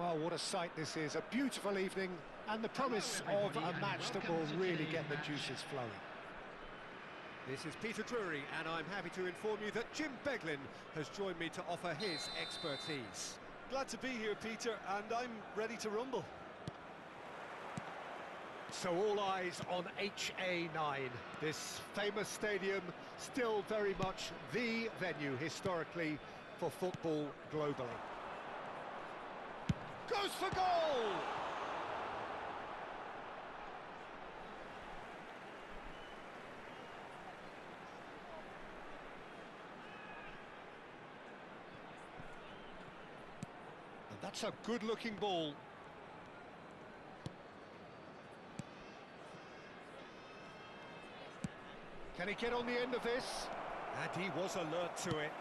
Oh, what a sight this is. A beautiful evening and the promise of a match that will really get the juices flowing. This is Peter Drury, and I'm happy to inform you that Jim Beglin has joined me to offer his expertise. Glad to be here, Peter, and I'm ready to rumble. So all eyes on HA9, this famous stadium, still very much the venue historically for football globally. Goes for goal! And that's a good-looking ball. Can he get on the end of this? And he was alert to it.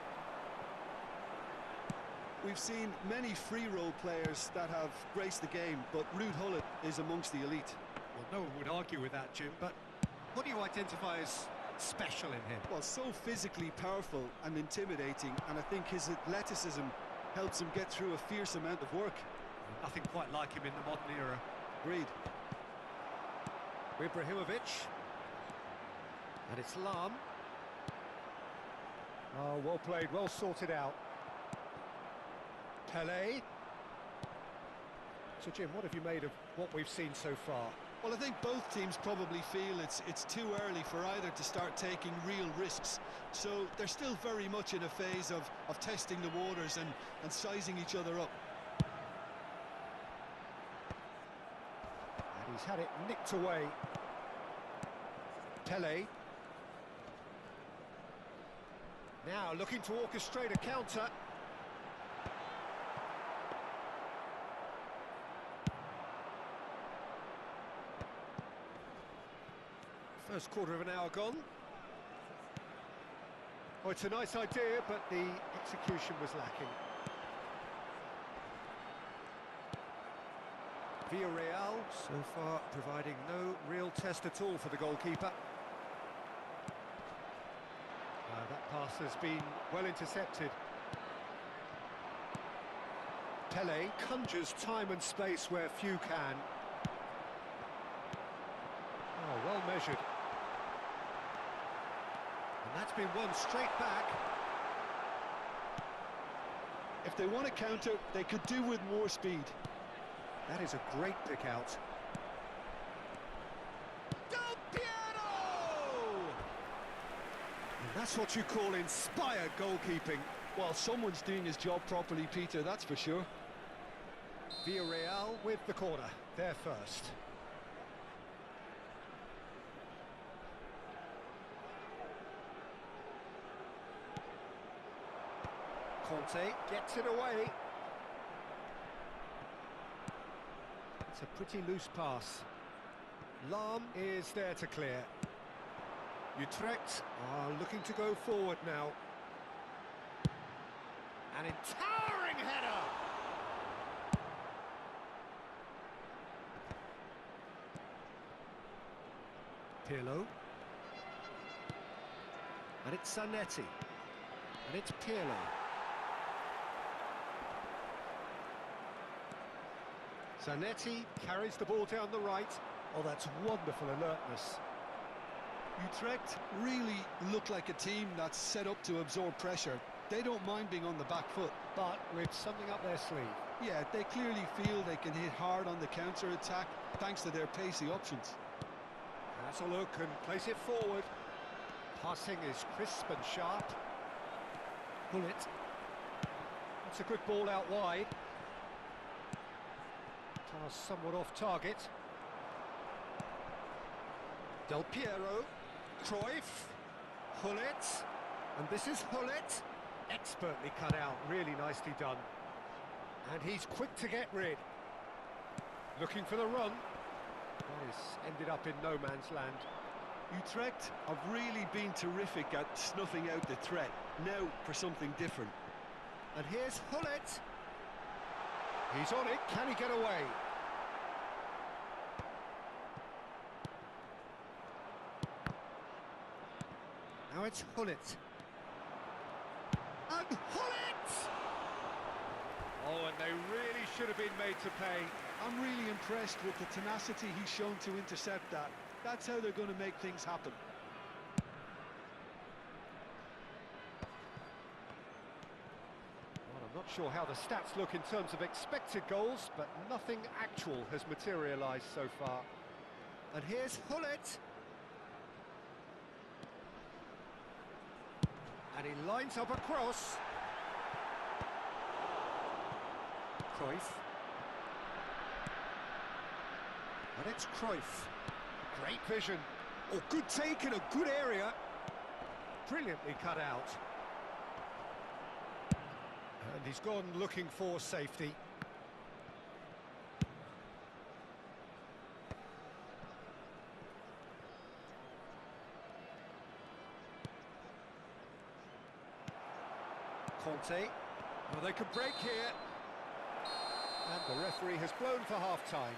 We've seen many free role players that have graced the game, but Ruud Gullit is amongst the elite. Well, no one would argue with that, Jim, but what do you identify as special in him? Well, so physically powerful and intimidating, and I think his athleticism helps him get through a fierce amount of work. Nothing quite like him in the modern era. Agreed. Ibrahimovic. And it's Lam. Oh, well played, well sorted out. Pelé. So, Jim, what have you made of what we've seen so far? Well, I think both teams probably feel it's too early for either to start taking real risks. So they're still very much in a phase of testing the waters and sizing each other up. And he's had it nicked away. Pelé. Now looking to orchestrate a counter. First quarter of an hour gone. Oh, it's a nice idea, but the execution was lacking. Villarreal, so far providing no real test at all for the goalkeeper. That pass has been well intercepted. Pelé conjures time and space where few can. Oh, well measured. And that's been won straight back. If they want to counter, they could do with more speed. That is a great pick out. That's what you call inspired goalkeeping. Well, someone's doing his job properly, Peter, that's for sure. Villarreal with the corner, there first. Conte gets it away. It's a pretty loose pass. Lam is there to clear. Utrecht are looking to go forward now. An towering header! Pirlo. And it's Zanetti. And it's Pirlo. Zanetti carries the ball down the right. Oh, that's wonderful alertness. Utrecht really look like a team that's set up to absorb pressure. They don't mind being on the back foot. But with something up their sleeve. Yeah, they clearly feel they can hit hard on the counter-attack thanks to their pacey options. That's a look and place it forward. Passing is crisp and sharp. Gullit. That's a good ball out wide. Pass somewhat off target. Del Piero. Cruyff. Gullit. And this is Gullit. Expertly cut out, really nicely done. And he's quick to get rid. Looking for the run. That is ended up in no man's land. Utrecht have really been terrific at snuffing out the threat. Now for something different. And here's Gullit. He's on it, can he get away? Now it's Gullit. And Gullit! Oh, and they really should have been made to pay. I'm really impressed with the tenacity he's shown to intercept that. That's how they're going to make things happen. Well, I'm not sure how the stats look in terms of expected goals, but nothing actual has materialised so far. And here's Hullet. And he lines up a cross. Cruyff. And it's Cruyff. Great vision. Oh, good take in a good area. Brilliantly cut out. And he's gone looking for safety. Conte. Well, they could break here. And the referee has blown for half-time.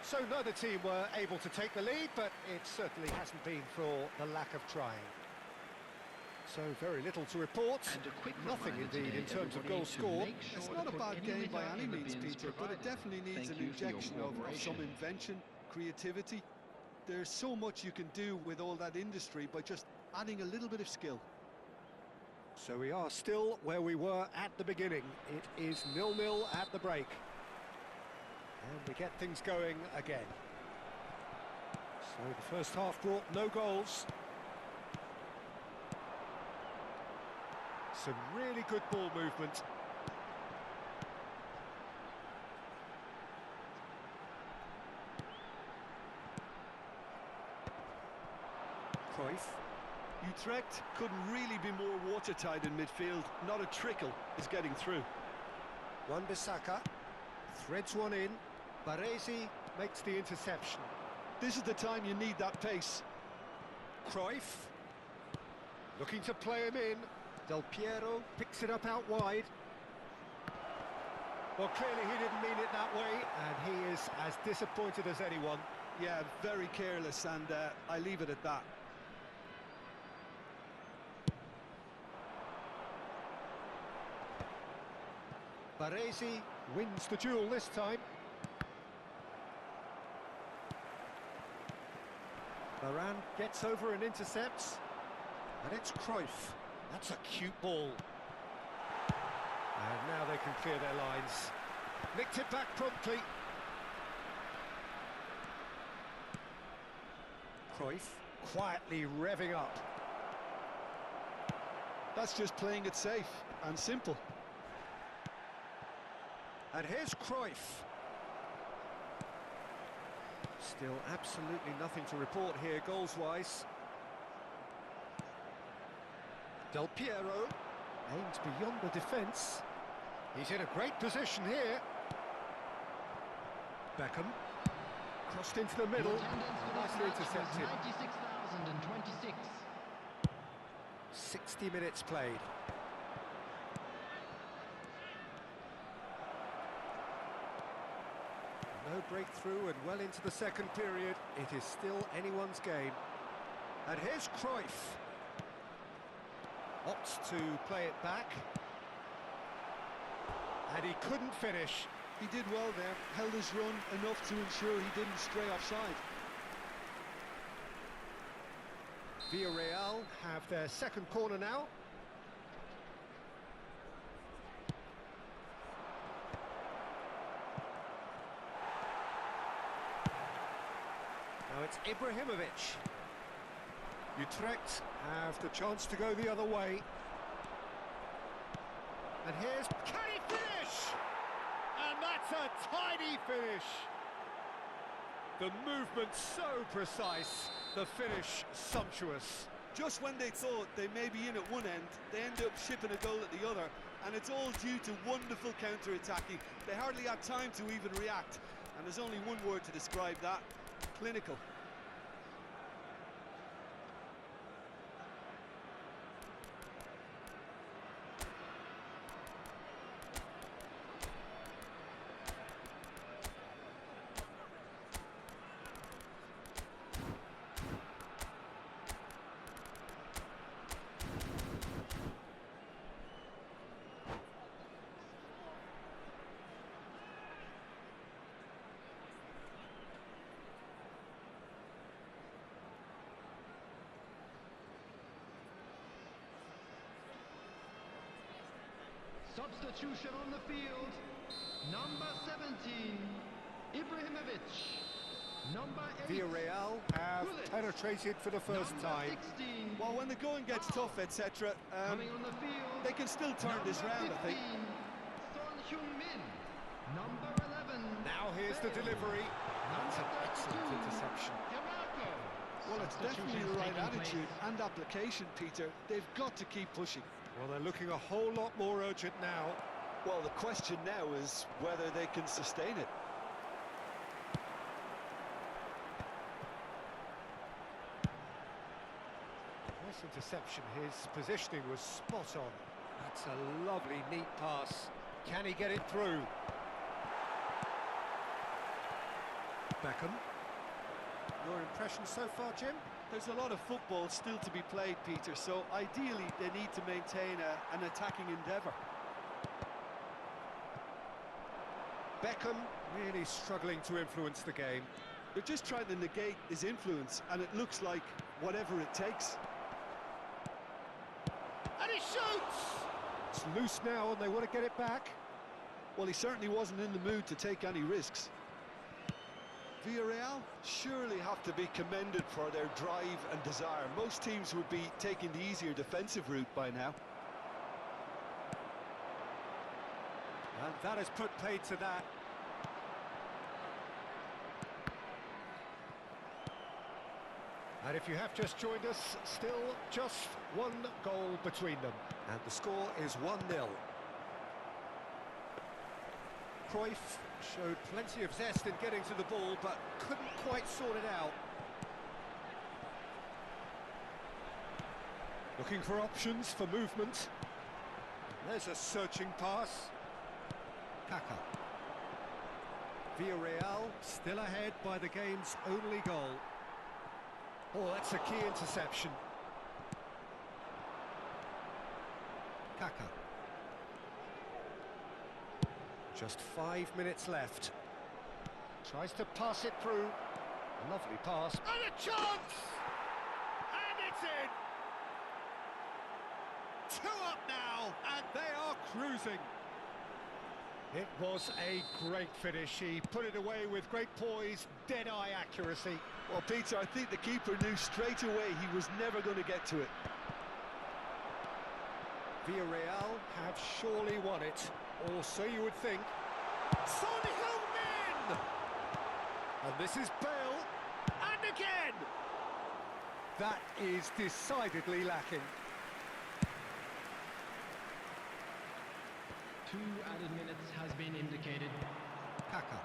So neither team were able to take the lead, but it certainly hasn't been for the lack of trying. So very little to report. Nothing indeed in terms of goals scored. It's not a bad game by any means, Peter, but it definitely needs an injection of some invention, creativity. There's so much you can do with all that industry by just adding a little bit of skill. So we are still where we were at the beginning. It is 0-0 at the break. And we get things going again. So the first half brought no goals. Some really good ball movement. Cruyff. Utrecht couldn't really be more watertight in midfield. Not a trickle is getting through. Wan-Bissaka threads one in. Baresi makes the interception. This is the time you need that pace. Cruyff looking to play him in. Del Piero picks it up out wide. Well, clearly he didn't mean it that way, and he is as disappointed as anyone. Yeah, very careless, and I leave it at that. Baresi wins the duel this time. Varane gets over and intercepts. And it's Cruyff. That's a cute ball. And now they can clear their lines. Nicked it back promptly. Cruyff quietly revving up. That's just playing it safe and simple. And here's Cruyff. Still absolutely nothing to report here goals-wise. Del Piero aims beyond the defence. He's in a great position here. Beckham crossed into the middle. Nicely intercepted. 96,026. 60 minutes played. No breakthrough and well into the second period. It is still anyone's game. And here's Cruyff. Opts to play it back. And he couldn't finish. He did well there, held his run enough to ensure he didn't stray offside. Villarreal have their second corner now. Now it's Ibrahimovic. Utrecht have the chance to go the other way. And here's... Can he finish? And that's a tiny finish. The movement so precise, the finish sumptuous. Just when they thought they may be in at one end, they end up shipping a goal at the other, and it's all due to wonderful counter-attacking. They hardly had time to even react, and there's only one word to describe that: clinical. Substitution on the field. Number 17, Ibrahimovic. Number 8, Villarreal have Gullit. penetrated for the first Number time. 16, Well, when the going gets tough, etc., coming on the field. they can still turn this Number round, I think. 15, Son Heung-min. Number 11, Now here's the Bale. delivery. That's an Number excellent 32, interception. Marko. Well, it's definitely the right Substitutions taking attitude place. and application, Peter. They've got to keep pushing. Well, they're looking a whole lot more urgent now. Well, the question now is whether they can sustain it. Nice interception. His positioning was spot on. That's a lovely, neat pass. Can he get it through? Beckham. Your impression so far, Jim? There's a lot of football still to be played, Peter, so ideally they need to maintain an attacking endeavour. Beckham really struggling to influence the game. They're just trying to negate his influence, and it looks like whatever it takes. And he shoots! It's loose now and they want to get it back. Well, he certainly wasn't in the mood to take any risks. Villarreal surely have to be commended for their drive and desire. Most teams would be taking the easier defensive route by now. And that has put paid to that. And if you have just joined us, still just one goal between them. And the score is 1-0. Cruyff showed plenty of zest in getting to the ball, but couldn't quite sort it out. Looking for options for movement. There's a searching pass. Kaka. Villarreal still ahead by the game's only goal. Oh, that's a key interception. Kaka. Just 5 minutes left. Tries to pass it through. Lovely pass. And a chance! And it's in! 2 up now, and they are cruising. It was a great finish. He put it away with great poise, dead-eye accuracy. Well, Peter, I think the keeper knew straight away he was never going to get to it. Villarreal have surely won it, or so you would think. Son Heung-min! And this is Bale, and again! That is decidedly lacking. 2 added minutes has been indicated. Kaka.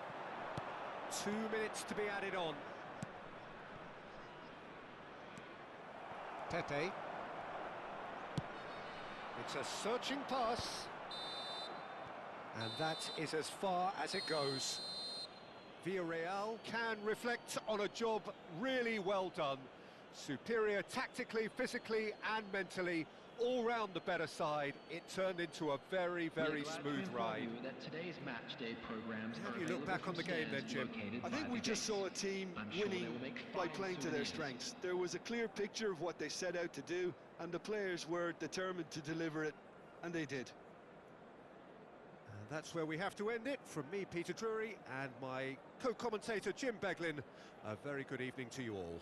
2 minutes to be added on. Pepe. It's a searching pass. And that is as far as it goes. Villarreal can reflect on a job really well done. Superior tactically, physically and mentally. All round the better side. It turned into a very, very smooth ride. That today's match day programs How do you look back on the game then, Jim? I think we just saw a team winning by playing to their strengths. There was a clear picture of what they set out to do, and the players were determined to deliver it, and they did. And that's where we have to end it. From me, Peter Drury, and my co-commentator, Jim Beglin. A very good evening to you all.